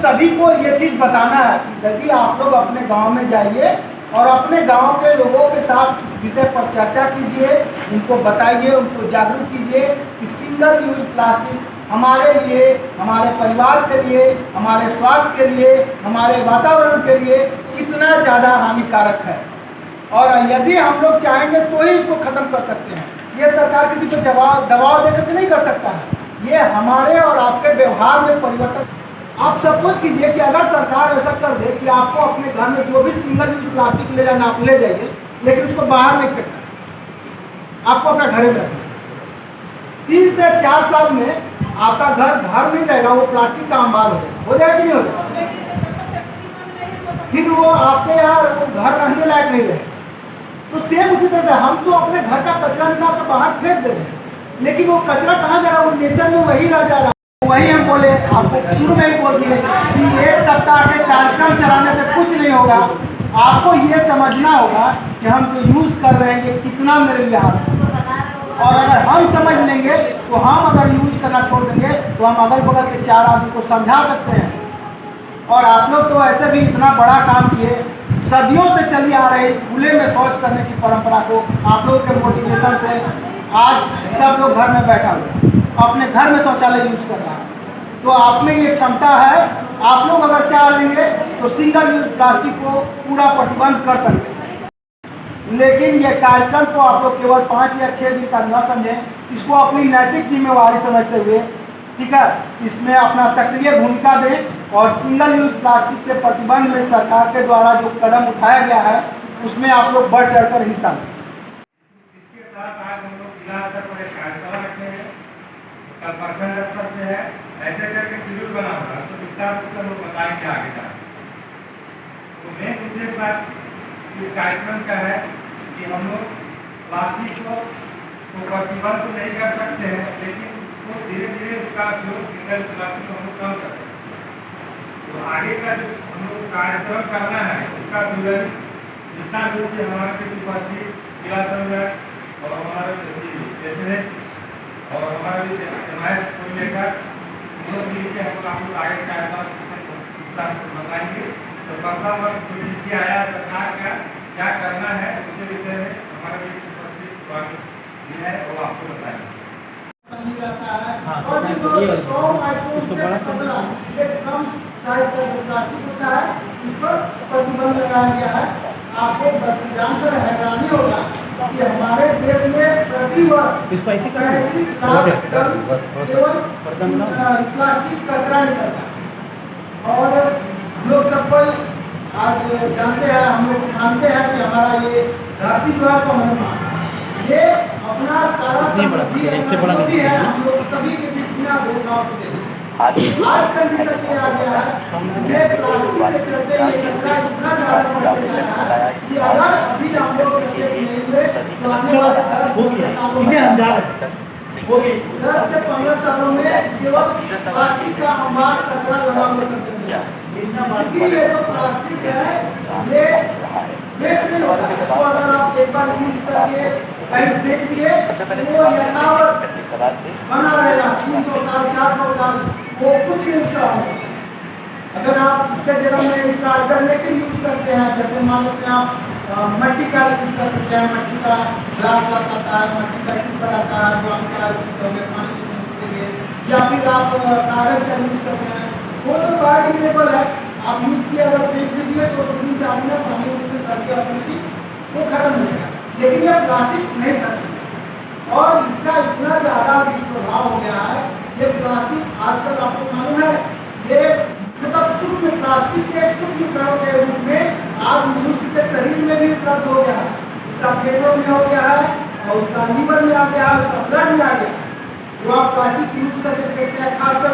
सभी को ये चीज़ बताना है कि यदि आप लोग अपने गांव में जाइए और अपने गांव के लोगों के साथ इस विषय पर चर्चा कीजिए, उनको बताइए, उनको जागरूक कीजिए कि सिंगल यूज प्लास्टिक हमारे लिए, हमारे परिवार के लिए, हमारे स्वास्थ्य के लिए, हमारे वातावरण के लिए कितना ज़्यादा हानिकारक है। और यदि हम लोग चाहेंगे तो ही इसको ख़त्म कर सकते हैं। ये सरकार किसी पर दबाव देकर के नहीं कर सकता है। ये हमारे और आपके व्यवहार में परिवर्तन। आप सपोज कीजिए कि अगर सरकार ऐसा कर दे कि आपको अपने घर में जो भी सिंगल यूज प्लास्टिक ले जाना आप ले जाइए, लेकिन उसको बाहर नहीं फेंकना, आपको अपना घर में रखना। 3 से 4 साल में आपका घर नहीं रहेगा, वो प्लास्टिक का अंबार हो जाएगा कि नहीं हो जाएगा? फिर वो आपके यहाँ वो घर रहने लायक नहीं रहे। तो सेम उसी तरह से हम तो अपने घर का कचरा निकाल कर बाहर फेंक दे रहे हैं, लेकिन वो कचरा कहाँ जा रहा है? वो नेचर में वही रह जा रहा है। वही हम बोले, आपको शुरू में ही बोल दिए कि 1 सप्ताह के कार्यक्रम चलाने से कुछ नहीं होगा। आपको ये समझना होगा कि हम जो यूज़ कर रहे हैं ये कितना मेरे लिए हाथ है। और अगर हम समझ लेंगे तो हम अगर यूज करना छोड़ देंगे तो हम अगल बगल के 4 आदमी को समझा सकते हैं। और आप लोग तो ऐसे भी इतना बड़ा काम किए, सदियों से चली आ रही खुले में शौच करने की परंपरा को आप लोगों के मोटिवेशन से आज सब लोग घर में बैठा हुए अपने घर में शौचालय यूज कर रहा है। तो आप में ये क्षमता है, आप लोग अगर चाह लेंगे तो सिंगल यूज प्लास्टिक को पूरा प्रतिबंध कर सकते हैं। लेकिन ये कार्यक्रम को आप लोग केवल 5 या 6 दिन का न समझें, इसको अपनी नैतिक जिम्मेवारी समझते हुए, ठीक है, इसमें अपना सक्रिय भूमिका दें और सिंगल यूज प्लास्टिक के प्रतिबंध में सरकार के द्वारा जो कदम उठाया गया है उसमें आप लोग बढ़ चढ़कर हिस्सा लें। इसके साथ आज हम लोग जिला स्तर पर एक कार्यशाला रखते हैं, कल प्रखंड स्तर पे है, ऐसे करके शेड्यूल बना हुआ है। तो विस्तार से लोग बताएंगे आगे जाके। तो मेन उद्देश्य इस कार्यक्रम का है कि हम लोग प्लास्टिक को प्रतिबंध तो नहीं कर सकते हैं, लेकिन उसको धीरे धीरे उसका उपयोग सिंगल प्लास्टिक को हम लोग कम करते हैं। तो आगे का जो हम लोग कार्यक्रम करना है उसका विवरण जितना भी हमारे उपस्थित जिला संघ और हमारे प्रेसिडेंट और हमारा भी जमायत को लेकर हम लोग मिलकर हम आपको आगे कार्यक्रम बताएंगे। तो प्रथम वर्ष जो नीति आया सरकार का क्या करना है उसके विषय में हमारा भी उपस्थित है वो आपको बताएंगे। और जो 100 माइक्रोन से पतला एक कम साइज का जो प्लास्टिक होता है उस पर प्रतिबंध लगाया गया है। आपको जानकर हैरानी होगा कि हमारे देश में प्रति वर्ष 35 लाख टन केवल प्लास्टिक कचरा निकलता है। और हम लोग सब कोई आज जानते हैं, हम लोग मानते हैं कि हमारा ये धरती जो है ये अपना सारा समृद्धि है, हम लोग सभी के बिना भेदभाव के आज कंडीशन ये आ गया है प्लास्टिक के चलते ये कचरा इतना ज़्यादा बढ़ गया है कि अगर अभी हम लोग सचेत नहीं हुए तो आने वाले 10 से 15 सालों में केवल प्लास्टिक का अंबार कचरा लगा हुआ सकते हैं। ये जो प्लास्टिक है ये वेस्ट नहीं होता है। इसको अगर आप एक बार यूज करके कहीं फेंक दिए वो यथावत बना रहेगा 300 साल 400 साल, वो कुछ नहीं उसका होगा। अगर आप इसके जगह में इसका अल्टरनेटिव यूज करते हैं, जैसे मान लेते हैं आप मट्टी का यूज करते हैं, मट्टी का ग्लास आता है, मट्टी का टिप्पर आता है जो आप क्या यूज करोगे पानी के लिए, या फिर आप कागज का यूज करते हैं, वो तो बायोडिग्रेडेबल है। आप यूज किए अगर फेंक भी दिए तो 3-4 दिन पानी उसमें सर्दी ऑटोमेटिक वो खत्म हो जाएगा। लेकिन ये प्लास्टिक नहीं खत्म और इसका इतना ज़्यादा दुष्प्रभाव हो गया है। ये प्लास्टिक आजकल आपको मालूम है ये मतलब सूक्ष्म प्लास्टिक के सूक्ष्म कणों के रूप में आज मनुष्य के शरीर में भी उपलब्ध हो गया है। उसका पेटों में हो गया है और उसका लीवर में आ गया है, उसका ब्लड में आ गया। जो आप प्लास्टिक यूज करके फेंकते हैं खासकर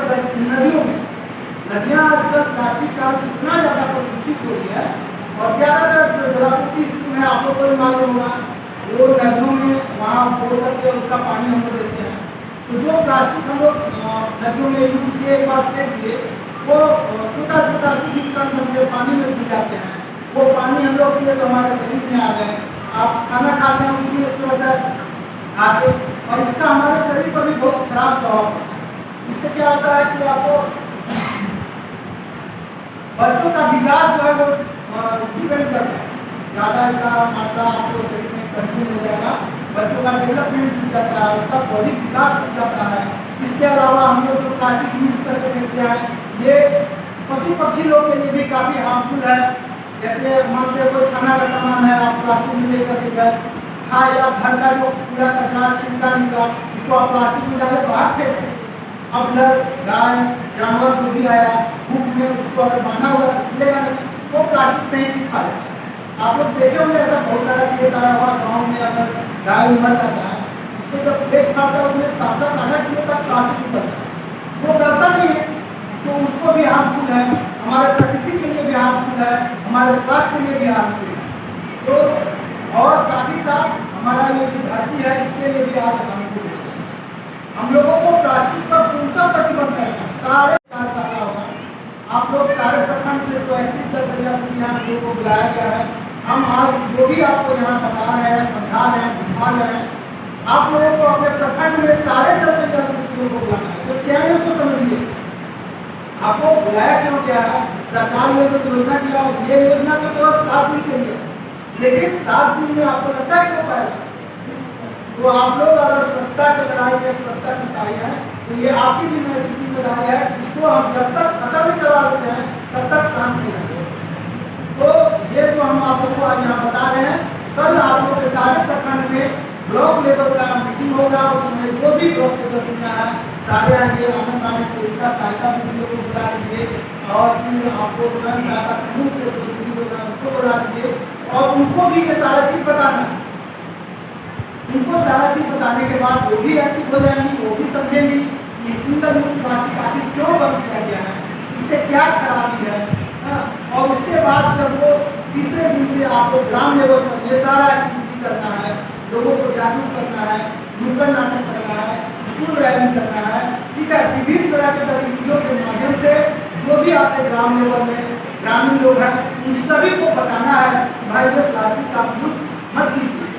नदियों में, नदियाँ आजकल प्लास्टिक का इतना ज़्यादा प्रदूषित हो गया है। और ज़्यादातर जलापूर्ति स्कीम है, आप लोग को मालूम होगा, वो नदियों में वहाँ बोर करके उसका पानी हम लोग देते हैं। तो जो प्लास्टिक हम लोग नदियों में यूज किए एक बार फेंक दिए वो छोटा छोटा कण हमसे पानी में घुस जाते हैं। वो पानी हम लोग पिए तो हमारे शरीर में आ गए। आप खाना खाते हैं उसमें एक तरह से आके, और इसका हमारे शरीर पर भी बहुत खराब प्रभाव पड़ता है। इससे क्या होता है कि आपको 1 से 2 दिन 3 दिन 4 दिन में पानी में घुस जाते हैं। वो पानी हम लोग पिए तो हमारे शरीर में आ गए। आप खाना खाते हैं उसमें एक तरह से आके और इसका हमारे शरीर पर भी बहुत खराब प्रभाव पड़ता है। इससे क्या होता है कि आपको 1 से 2 दिन 3 दिन 4 दिन में पानी में घुस जाते हैं। बच्चों का विकास जो है वो डिपेंड करता है। ज़्यादा इसका मात्रा आपको शरीर में कंज्यूम हो जाएगा, बच्चों का डेवलपमेंट रुक जाता है, उसका बौद्धिक विकास रुक जाता है। इसके अलावा हम लोग जो प्लास्टिक यूज करके फेंकते हैं ये पशु पक्षी लोग के लिए भी काफ़ी हार्मफुल है। जैसे मान लीजिए कोई खाना का सामान है, आप प्लास्टिक में लेकर के गए, खाए, या घर का जो कूड़ा कचरा छिलका निकला उसको आप प्लास्टिक में डाले बाहर फेंक दें। अब इधर गाय जानवर जो भी आया भूख में उसको अगर बांधा हुआ मिलेगा नहीं, वो प्लास्टिक से ही खा लेगा। आप लोग देखे होंगे ऐसा बहुत सारा केस आया हुआ गाँव में, अगर गाय मर जाता है उसको जब फेंक खाता है उसमें 7-8 किलो तक प्लास्टिक निकलता है। वो गलता नहीं है तो उसको भी हार्मफुल है, हमारे प्रकृति के लिए भी हार्मफुल है, हमारे स्वास्थ्य के लिए भी हार्मफुल है। तो और साथ ही साथ हमारा ये जो धरती है इसके लिए भी आज हार्मफुल है। हम लोगों को प्लास्टिक पर पूर्णतः प्रतिबंध करना है। सारे सारा होगा, आप लोग सारे प्रखंड से जो एक्टिव जल संचय यहाँ लोगों को बुलाया गया है, हम आज जो भी आपको यहाँ बता रहे हैं, समझा रहे हैं, दिखा रहे हैं, आप लोगों को अपने प्रखंड में सारे जल संचय को बुलाना है। तो चैनल को समझिए, आपको बुलाया क्यों गया है? सरकार ने जो योजना किया ये योजना तो केवल 7 दिन के लिए, लेकिन 7 दिन में आपको लगता है क्यों पाएगा? तो आप लोग अगर स्वच्छता की लड़ाई में स्वच्छता सिपाही है तो ये आपकी भी नैतिक जिम्मेदारी है। इसको हम जब तक खत्म नहीं करवा देते हैं तब तक शांत नहीं रहेंगे। तो ये जो हम आप लोग को आज यहाँ बता रहे हैं, कल आप लोग के सारे प्रखंड में ब्लॉक लेवल का मीटिंग होगा, उसमें जो भी ब्लॉक के सदस्य हैं सारे आएंगे। आंगनबाड़ी सेविका सहायता दीदी को बुला दीजिए और फिर आपको स्वयं सहायता समूह के जो दीदी लोग हैं उनको बुला दीजिए और उनको भी ये सारा चीज़ बताना है। उनको सारा चीज़ बताने के बाद वो भी एक्टिव हो जाएंगी, वो भी समझेंगी कि सिंगल यूज प्लास्टिक आखिर क्यों बंद किया गया है, इससे क्या खराबी है। और उसके बाद जब वो तीसरे दिन से आपको ग्राम लेवल पर ये सारा एक्टिविटी करना है, लोगों को जागरूक करना है, नुक्कड़ नाटक करना है, स्कूल रैली करना है, ठीक है, विभिन्न तरह के गतिविधियों के माध्यम से जो भी आपके ग्राम लेवल में ग्रामीण लोग हैं उन सभी को बताना है कि भाई ये प्लास्टिक का यूज मत कीजिए।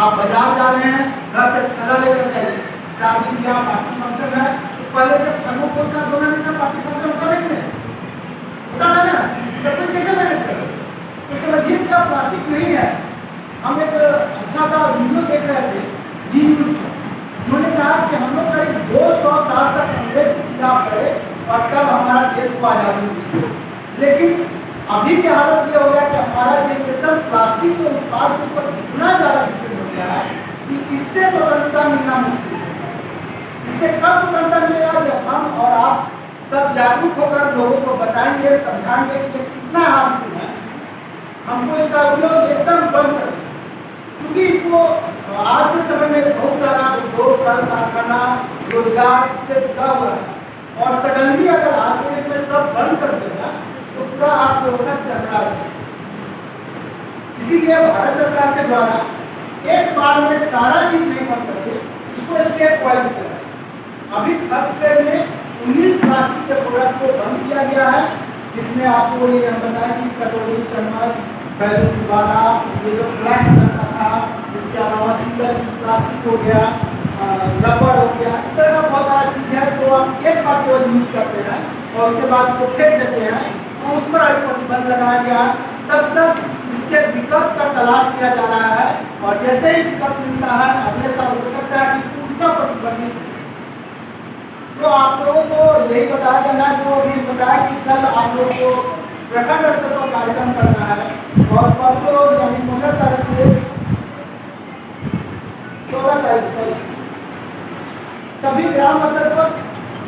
आप बाजार जा रहे हैं, घर से थैला लेकर जाइए, शादी ब्याह पार्टी फंक्शन है तो पहले जब थर्मोकोल का दोना नहीं था पार्टी फंक्शन होता नहीं है, होता है ना, तो कोई कैसे मैनेज करे? तो समझिए कि अब प्लास्टिक नहीं है। हम एक अच्छा सा वीडियो देख रहे थे जी न्यूज़ पर, उन्होंने कहा कि हम लोग करीब 200 साल तक अंग्रेज की किताब पढ़े और तब हमारा देश को आज़ादी मिली, लेकिन अभी की हालत ये हो गया कि हमारा जनरेशन प्लास्टिक के उत्पाद के ऊपर इतना ज़्यादा डिपेंड हो गया है कि इससे स्वतंत्रता मिलना मुश्किल है। इससे कब स्वतंत्रता मिलेगा जब हम और आप सब जागरूक होकर लोगों को बताएंगे, समझाएंगे कि कितना हार्मफुल है, हमको इसका उपयोग एकदम बंद कर दें। क्योंकि इसको आज के समय में बहुत सारा उद्योग कल कारखाना रोजगार इससे जुड़ा हुआ है और सडनली अगर आज के डेट में सब बंद कर देगा तो पूरा अर्थव्यवस्था चल रहा है। इसीलिए भारत सरकार के द्वारा एक बार में सारा चीज नहीं बंद करके इसको स्टेप वाइज किया है। अभी फर्स्ट फेज में 19 प्लास्टिक के प्रोडक्ट को बंद किया गया है, जिसमें आपको ये हम बताएं कि कटोरी, चम्मच, बैलून वाला, ये जो फ्लैक्स रखा था, इसके अलावा सिंगल यूज प्लास्टिक हो गया, रबर हो गया, इस तरह का बहुत सारा चीज़ है जो आप एक बार केवल यूज करते हैं और उसके बाद उसको फेंक देते हैं, तो उस पर अभी प्रतिबंध लगाया गया। तब तक इसके विकल्प का तलाश किया जा रहा है और जैसे ही विकल्प मिलता है अगले साल हो सकता है कि पूर्णतः प्रतिबंधित। तो आप लोगों को यही बताया जाना है, जो अभी बताया कि कल आप लोगों को प्रखंड स्तर पर कार्यक्रम करना है और परसों यानी 15 तारीख से 16 तारीख तक सभी ग्राम स्तर पर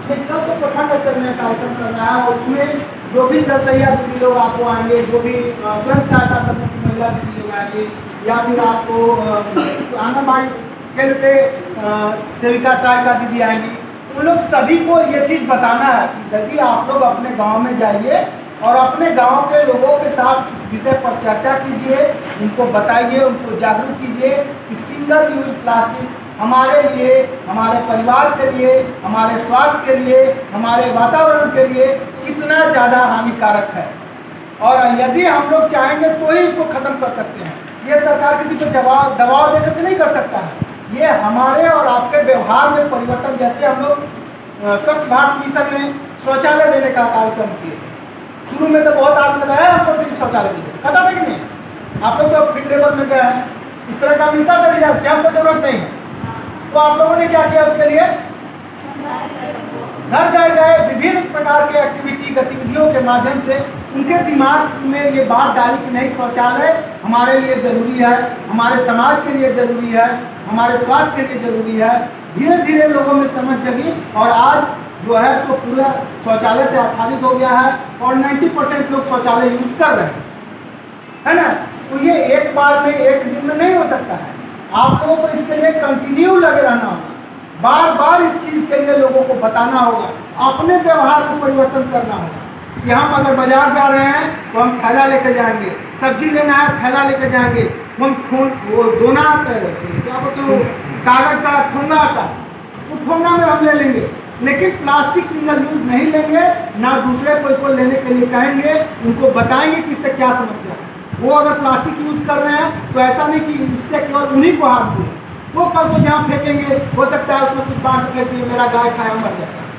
कल तो प्रखंड स्तर में कार्यक्रम करना है और उसमें जो भी जल सहिया दीदी लोग आपको आएंगे, जो भी स्वयं सहायता समूह की महिला दीदी लोग आएंगे या फिर आपको आंगनबाड़ी केंद्र के सेविका सहायता दीदी आएंगी, उन लोग सभी को ये चीज़ बताना है कि यदि आप लोग अपने गांव में जाइए और अपने गांव के लोगों के साथ इस विषय पर चर्चा कीजिए, उनको बताइए, उनको जागरूक कीजिए कि सिंगल यूज प्लास्टिक हमारे लिए, हमारे परिवार के लिए, हमारे स्वास्थ्य के लिए, हमारे वातावरण के लिए कितना ज़्यादा हानिकारक है और यदि हम लोग चाहेंगे तो ही इसको ख़त्म कर सकते हैं। ये सरकार किसी को दबाव देकर के नहीं कर सकता है, ये हमारे और आपके व्यवहार में परिवर्तन। जैसे हम लोग स्वच्छ भारत मिशन में शौचालय देने का कार्यक्रम किए, शुरू में तो बहुत आदमी बताया हमको तो शौचालय की पता था कि नहीं, आप लोग तो फील्ड लेवल में गए हैं, इस तरह का मिलता था रिजल्ट क्या हमको जरूरत नहीं है। तो आप लोगों ने क्या किया उसके लिए, घर गए विभिन्न प्रकार के एक्टिविटी गतिविधियों के माध्यम से उनके दिमाग में ये बात डाली कि नहीं, शौचालय हमारे लिए जरूरी है, हमारे समाज के लिए जरूरी है, हमारे स्वास्थ्य के लिए जरूरी है। धीरे धीरे लोगों में समझ जगी और आज जो है सो पूरा शौचालय से आच्छादित हो गया है और 90% लोग शौचालय यूज कर रहे हैं, है ना। तो ये एक बार में एक दिन में नहीं हो सकता है, आप लोगों को इसके लिए कंटिन्यू लगे रहना होगा, बार बार इस चीज़ के लिए लोगों को बताना होगा, अपने व्यवहार को परिवर्तन करना होगा कि हम अगर बाजार जा रहे हैं तो हम थैला लेकर जाएंगे, सब्जी लेना है थैला लेकर जाएंगे, हम वो दोना आता है क्या बोलते हो, कागज़ का ठोंगा आता है, उस ठोंगा में हम ले लेंगे, लेकिन प्लास्टिक सिंगल यूज नहीं लेंगे, ना दूसरे कोई को लेने के लिए कहेंगे, उनको बताएंगे कि इससे क्या समस्या है। वो अगर प्लास्टिक यूज कर रहे हैं तो ऐसा नहीं कि इससे केवल उन्हीं को हाथ दूँ, वो कल को जहाँ फेंकेंगे हो सकता है उसमें कुछ बांट फेंक दिए, मेरा गाय खाया मर जाता है,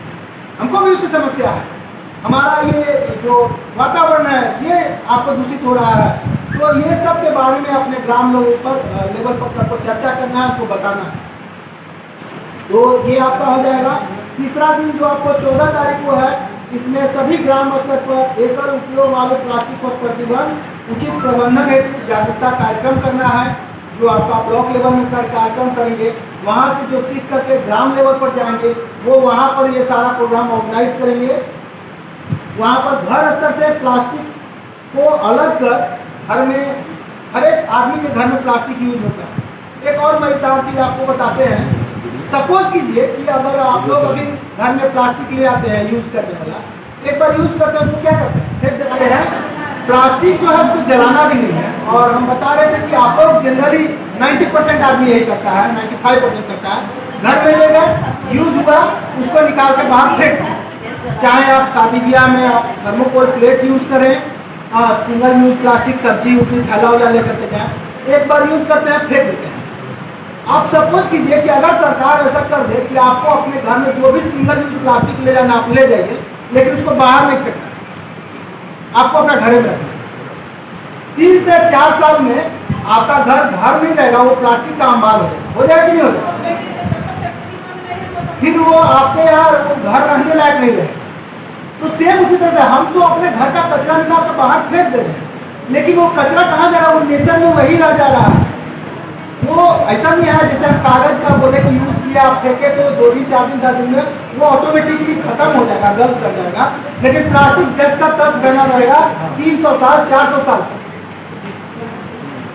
हमको भी उससे समस्या है, हमारा ये जो वातावरण है ये आपको दूषित हो रहा है। तो ये सब के बारे में अपने ग्राम लोगों पर लेवल पर सबको चर्चा करना है, उनको बताना है। तो ये आपका हो जाएगा। तीसरा दिन जो आपको 14 तारीख को है, इसमें सभी ग्राम स्तर पर एकल उपयोग वाले प्लास्टिक पर प्रतिबंध उचित प्रबंधन हेतु जागरूकता कार्यक्रम करना है, जो आपका ब्लॉक लेवल में कार्यक्रम करेंगे, वहाँ से जो सीख करके ग्राम लेवल पर जाएंगे वो वहाँ पर ये सारा प्रोग्राम ऑर्गेनाइज करेंगे। वहाँ पर घर स्तर से प्लास्टिक को अलग कर घर में हर एक आदमी के घर में प्लास्टिक यूज होता है। एक और मजेदार चीज़ आपको बताते हैं, सपोज कीजिए कि अगर आप लोग अभी घर में प्लास्टिक ले आते हैं यूज करने वाला, एक बार यूज करते हैं उसको क्या करते हैं, फेंक देते हैं। प्लास्टिक जो है उसको जलाना भी नहीं है, और हम बता रहे थे कि आप लोग जनरली 90% आदमी यही करता है, 95% करता है। घर में ले गए, यूज हुआ, उसको निकाल के बाहर फेंक दें। चाहे आप शादी ब्याह में आप थर्मोकोल प्लेट यूज करें, सिंगल यूज प्लास्टिक सब्जी उब्जी थैला उला लेकर के जाएँ, एक बार यूज करते हैं फेंक देते हैं। आप सपोज कीजिए कि अगर सरकार ऐसा कर दे कि आपको अपने घर में जो भी सिंगल यूज प्लास्टिक ले जाना आप ले जाइए, लेकिन उसको बाहर नहीं फेंकना, आपको अपना घर में रखना। 3 से 4 साल में आपका घर नहीं रहेगा, वो प्लास्टिक का अंबार हो जाएगा कि नहीं हो जाएगा, फिर वो आपके यहाँ वो घर रहने लायक नहीं रहे। तो सेम उसी तरह से हम तो अपने घर का कचरा निकाल कर बाहर फेंक दे रहे हैं, लेकिन वो कचरा कहाँ जा रहा है, वो नेचर में वही रह जा रहा है। वो ऐसा नहीं है जैसे हम कागज का बोले कि यूज किया आप फेंके तो 2 दिन 4 दिन 10 दिन में वो ऑटोमेटिकली खत्म हो जाएगा, गल सड़ जाएगा, लेकिन प्लास्टिक जब का तब बना रहेगा 300 साल 400 साल।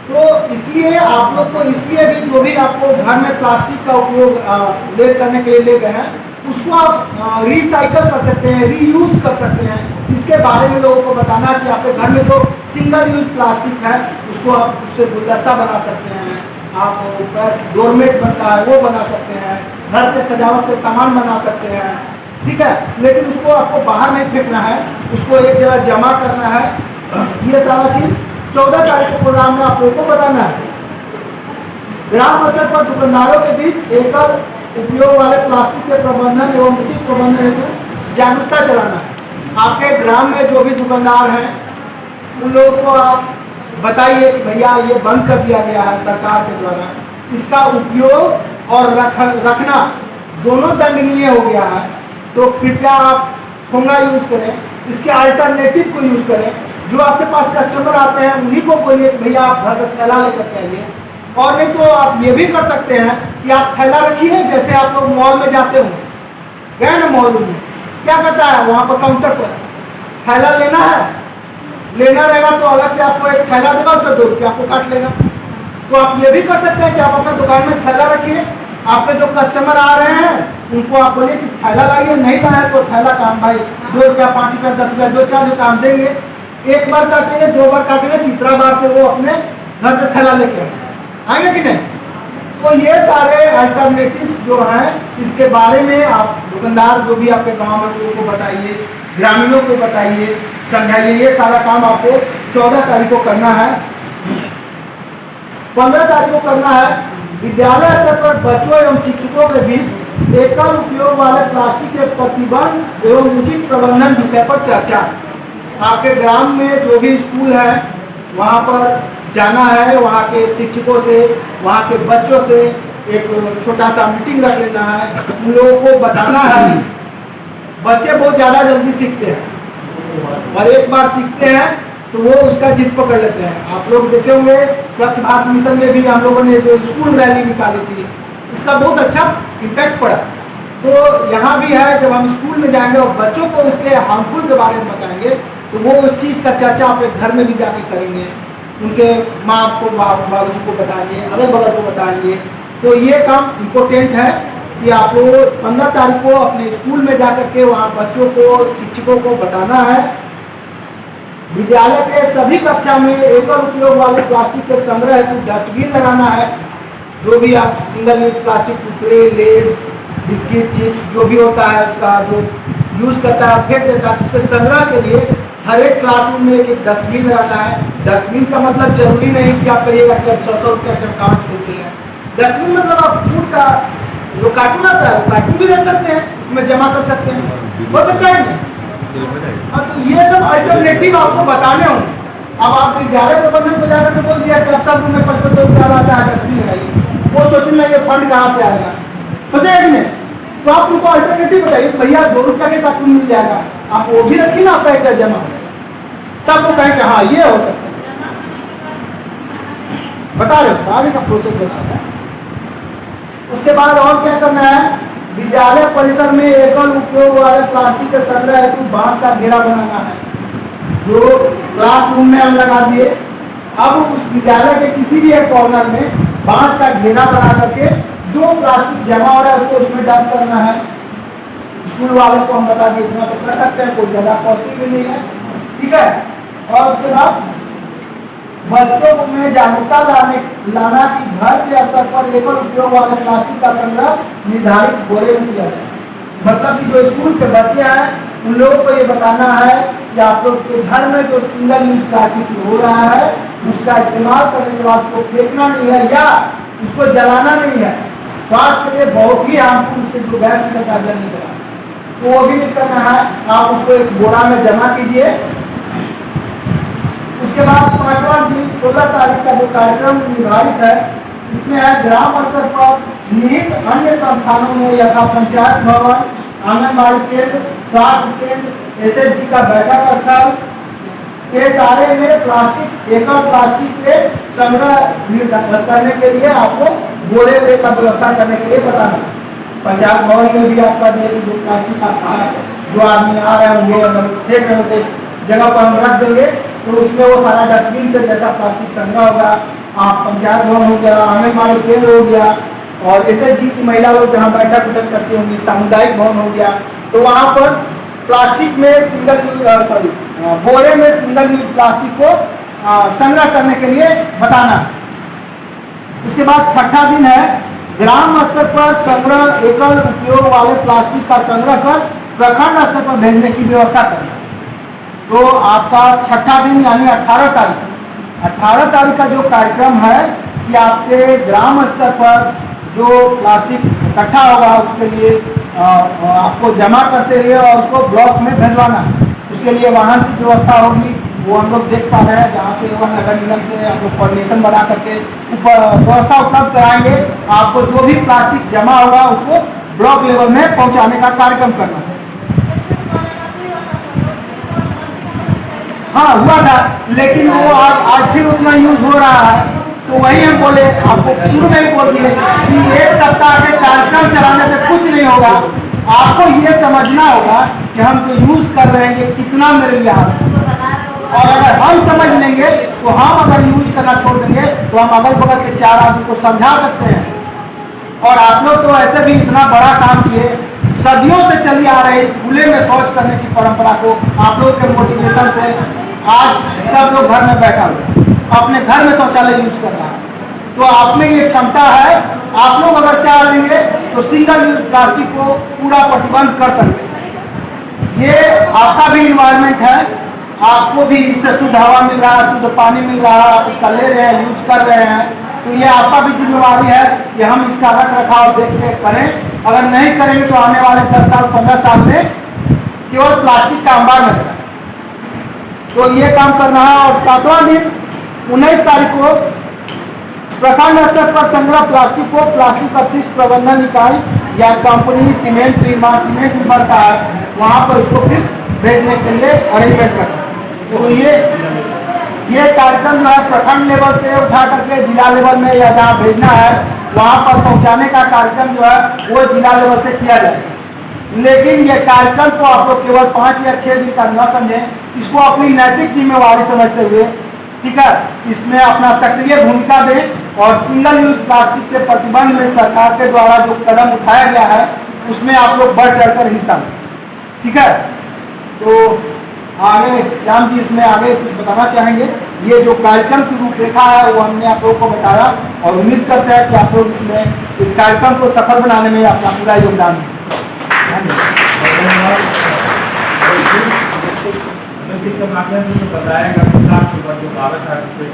तो इसलिए आप लोग को इसलिए भी जो भी आपको घर में प्लास्टिक का उपयोग ले करने के लिए ले गए हैं उसको आप रिसाइकल कर सकते हैं, रीयूज कर सकते हैं। इसके बारे में लोगों को बताना कि आपके घर में जो सिंगल यूज प्लास्टिक है उसको आप उससे गुलदस्ता बना सकते हैं, आप ऊपर डोरमेट बनता है वो बना सकते हैं, घर के सजावट के सामान बना सकते हैं, ठीक है। लेकिन उसको आपको बाहर नहीं फेंकना है, उसको एक जगह जमा करना है। ये सारा चीज़ 14 तारीख के प्रोग्राम में आप लोगों को बताना है। ग्राम स्तर पर दुकानदारों के बीच एकल उपयोग वाले प्लास्टिक के प्रबंधन एवं उचित प्रबंधन हेतु जागरूकता चलाना है। आपके ग्राम में जो भी दुकानदार हैं उन लोगों को आप बताइए कि भैया ये बंद कर दिया गया है सरकार के द्वारा, इसका उपयोग और रखना दोनों दंडनीय हो गया है, तो कृपया आप ठोंगा यूज करें, इसके अल्टरनेटिव को यूज करें। जो आपके पास कस्टमर आते हैं उन्हीं को बोलिए कि भैया आप घर में थैला लेकर के आइए। और नहीं तो आप ये भी कर सकते हैं कि आप थैला रखिए, जैसे आप लोग मॉल में जाते हो, गए ना मॉल में, क्या करता है वहाँ पर काउंटर पर थैला लेना है, लेना रहेगा तो अलग से आपको एक थैला देगा, उससे 2 रुपये आपको काट लेगा। तो आप ये भी कर सकते हैं कि आप अपना दुकान में थैला रखिए, आपके जो कस्टमर आ रहे हैं उनको आप बोलिए कि थैला लाइए, नहीं लाए तो थैला का हम भाई 2 रुपया 5 रुपया 10 रुपया जो चार्ज होता हम देंगे। एक बार काटेंगे, 2 बार काटेंगे, तीसरा बार से वो अपने घर से थैला लेके आएंगे कि नहीं। तो ये सारे अल्टरनेटिव जो हैं इसके बारे में आप दुकानदार जो भी आपके गांव में लोगों को बताइए, ग्रामीणों को बताइए, समझाइए। ये सारा काम आपको 14 तारीख को करना है। 15 तारीख को करना है विद्यालय स्तर पर बच्चों एवं शिक्षकों के बीच एकल उपयोग वाले प्लास्टिक के प्रतिबंध एवं उचित प्रबंधन विषय पर चर्चा। आपके ग्राम में जो भी स्कूल है वहाँ पर जाना है, वहाँ के शिक्षकों से, वहाँ के बच्चों से एक छोटा सा मीटिंग रख लेना है, उन लोगों को बताना है। बच्चे बहुत ज़्यादा जल्दी सीखते हैं और एक बार सीखते हैं तो वो उसका जिद पकड़ लेते हैं। आप लोग देखे होंगे स्वच्छ भारत मिशन में भी हम लोगों ने जो स्कूल रैली निकाली थी, इसका बहुत अच्छा इम्पैक्ट पड़ा। तो यहाँ भी है, जब हम स्कूल में जाएंगे और बच्चों को इसके हार्मफुल के बारे में बताएंगे तो वो उस चीज़ का चर्चा अपने घर में भी जाके करेंगे, उनके माँ को बाबूजी को बताएंगे, अगल बगल को बताएंगे। तो ये काम इम्पोर्टेंट है कि आप लोग 15 तारीख को अपने स्कूल में जा करके वहाँ बच्चों को, शिक्षकों को बताना है। विद्यालय के सभी कक्षा में एकल उपयोग वाले प्लास्टिक के संग्रह हेतु डस्टबिन लगाना है। जो भी आप सिंगल यूज प्लास्टिक, कुरकुरे, लेज, बिस्किट, चिप्स जो भी होता है उसका जो यूज़ करता है फेंक देता है, उसके संग्रह के लिए हर एक क्लासरूम में एक डस्टबिन लगाना है। डस्टबिन का मतलब जरूरी नहीं कि आप कहिएगा कि अब 100 रुपया जब कहाँ से देते हैं। डस्टबिन मतलब आप फूड का जो कार्टून आता है वो कार्टून भी रख सकते हैं, उसमें जमा कर सकते हैं, हो सकता है नहीं। हाँ, तो ये सब अल्टरनेटिव आपको बताने होंगे। अब आप विद्यालय प्रबंधन को जाकर के बोल दिया कि अब सब रूम में 55 रुपया आता है, डस्टबिन लगाइए, वो सोचने लगे फंड कहाँ से आएगा, सोचेगा कि नहीं। तो आप उनको अल्टरनेटिव बताइए, भैया 2 रुपया के कार्टून मिल जाएगा, आप वो भी रखिए ना आपका एक जमा, तब वो कहेंगे हाँ ये हो सकता है। बता रहे हो आगे का प्रोसेस बता रहे हैं। उसके बाद और क्या करना है, विद्यालय परिसर में एकल उपयोग वाले प्लास्टिक के संग्रह हेतु बांस का घेरा बनाना है, जो क्लासरूम में हम लगा दिए। अब उस विद्यालय के किसी भी एक कॉर्नर में बांस का घेरा बना करके जो प्लास्टिक जमा हो रहा है उसको उसमें जमा करना है। स्कूल वाले को हम बता दिए इतना तो कर सकते हैं, कोई ज़्यादा कॉस्टली भी नहीं है, ठीक है। और उसके बाद बच्चों में जागरूकता लाना कि घर के स्तर पर एकल उपयोग वाले प्लास्टिक का संग्रह निर्धारित बोरे में किया जाए। मतलब कि जो स्कूल के बच्चे हैं उन लोगों को ये बताना है कि आप लोग के घर में जो सिंगल यूज प्लास्टिक हो रहा है उसका इस्तेमाल करने के बाद उसको फेंकना नहीं है या उसको जलाना नहीं है। स्वास्थ्य के लिए बहुत ही हार्मफुल, उससे जो गैस निकलता है जल निकला, तो वो भी नहीं करना है। आप उसको एक बोरा में जमा कीजिए। उसके बाद 5वां दिन 16 तारीख का जो कार्यक्रम निर्धारित है, इसमें है ग्राम स्तर पर निहित अन्य संस्थानों में यथा पंचायत भवन, आंगनबाड़ी केंद्र, स्वास्थ्य केंद्र, SHG का बैठक स्थल के सारे में प्लास्टिक, एकल प्लास्टिक के संग्रह करने के लिए आपको बोरे का व्यवस्था करने के लिए बताना। पंचायत भवन में भी आपका जो प्लास्टिक आता है, जो आदमी आ रहे होंगे अगर फेंक रहे होंगे जगह पर हम रख देंगे तो उसमें वो सारा डस्टबिन के जैसा प्लास्टिक संग्रह होगा। आप पंचायत भवन हो गया, आंगनबाड़ी केंद्र हो गया और SHG की महिला लोग जहाँ बैठक उठक करती होंगी, सामुदायिक भवन हो गया, तो वहाँ पर प्लास्टिक में बोरे में सिंगल यूज प्लास्टिक को संग्रह करने के लिए बताना। उसके बाद 6ठा दिन है ग्राम स्तर पर संग्रह एकल उपयोग वाले प्लास्टिक का संग्रह कर प्रखंड स्तर पर भेजने की व्यवस्था करना। तो आपका 6ठा दिन यानी 18 तारीख का जो कार्यक्रम है कि आपके ग्राम स्तर पर जो प्लास्टिक इकट्ठा होगा उसके लिए आपको जमा करते हुए और उसको ब्लॉक में भिजवाना है। उसके लिए वाहन की व्यवस्था होगी, वो हम लोग देख पा रहे हैं, जहाँ से वह नगर निगम से हम लोग कोऑर्डिनेशन बना करके व्यवस्था उपलब्ध कराएंगे। आपको जो भी प्लास्टिक जमा होगा उसको ब्लॉक लेवल में पहुँचाने का कार्यक्रम करना है। हाँ हुआ था, लेकिन वो आज फिर उतना यूज हो रहा है, तो वही हम बोले, आपको शुरू में ही बोल दिए कि 1 सप्ताह के कार्यक्रम चलाने से कुछ नहीं होगा। आपको ये समझना होगा कि हम जो यूज कर रहे हैं ये कितना मेरे लिए हाथ है, और अगर हम समझ लेंगे तो हम अगर यूज करना छोड़ देंगे तो हम अगल बगल के 4 आदमी को समझा सकते हैं। और आप लोग तो ऐसे भी इतना बड़ा काम किए, सदियों से चली आ रही खुले में शौच करने की परंपरा को आप लोगों के मोटिवेशन से आज सब लोग घर में बैठा हुए अपने घर में शौचालय यूज कर रहा है। तो आप में ये क्षमता है, आप लोग अगर चाह लेंगे तो सिंगल यूज प्लास्टिक को पूरा प्रतिबंध कर सकते हैं। ये आपका भी इन्वायरमेंट है, आपको भी इससे शुद्ध हवा मिल रहा है, शुद्ध पानी मिल रहा है, आप इसका ले रहे हैं, यूज कर रहे हैं, तो ये आपका भी जिम्मेवारी है कि हम इसका रख रखाव देख रेख करें। अगर नहीं करेंगे तो आने वाले 10 साल 15 साल में केवल प्लास्टिक का अंबार में रहेगा। तो ये काम करना है। और 7वां दिन 19 तारीख को प्रखंड स्तर पर संग्रह प्लास्टिक को प्लास्टिक अपशिष्ट प्रबंधन इकाई या कंपनी सीमेंट निर्माण का है, वहाँ पर इसको फिर भेजने के लिए अरेंजमेंट करना है। तो ये कार्यक्रम जो है प्रखंड लेवल से उठा करके जिला लेवल में या जहाँ भेजना है वहाँ पर पहुँचाने का कार्यक्रम जो है वो जिला लेवल से किया जाएगा। लेकिन ये कार्यक्रम को आप लोग केवल 5 या 6 दिन का न समझें, इसको अपनी नैतिक जिम्मेवारी समझते हुए, ठीक है, इसमें अपना सक्रिय भूमिका दें और सिंगल यूज प्लास्टिक के प्रतिबंध में सरकार के द्वारा जो कदम उठाया गया है उसमें आप लोग बढ़ चढ़कर हिस्सा लें, ठीक है। तो आगे श्याम जी इसमें आगे कुछ बताना चाहेंगे। ये जो कार्यक्रम की रूपरेखा है वो हमने आप लोगों को बताया और उम्मीद करते हैं कि आप लोग इसमें इस कार्यक्रम को सफल बनाने में अपना पूरा योगदान दें। के माध्यम से बताएगा जो 12 तारीख से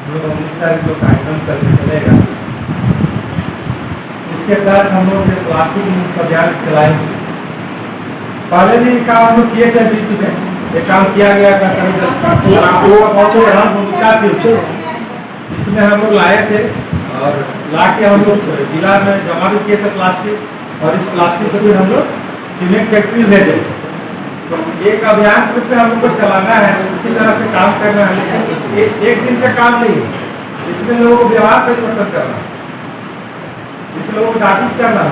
जो 19 तारीख को कार्यक्रम करके चलेगा, इसके तहत हम लोग प्लास्टिक मुक्त अभियान चलाएंगे। पहले भी काम हम लोग किए थे, बीच में ये काम किया गया था, भूमिका थी इसमें हम लोग लाए थे और ला के हम लोग जिला में जमा भी किए थे प्लास्टिक, और इस प्लास्टिक को भी हम लोग सीमेंट फैक्ट्री भेजे। तो एक अभियान रूप से हम लोग को चलाना है, उसी तरह से काम करना है, लेकिन एक दिन का काम नहीं है। इसमें लोगों को व्यवहार परिवर्तन करना है, इसमें लोगों को जागरूक करना है।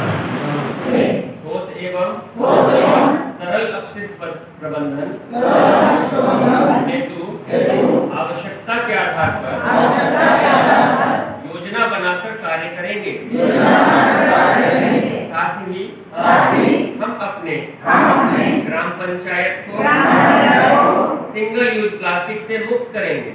ठोस एवं तरल अपशिष्ट प्रबंधन हेतु आवश्यकता के आधार पर योजना बनाकर कार्य करेंगे। साथ ही हम अपने ग्राम पंचायत को सिंगल यूज प्लास्टिक से मुक्त करेंगे।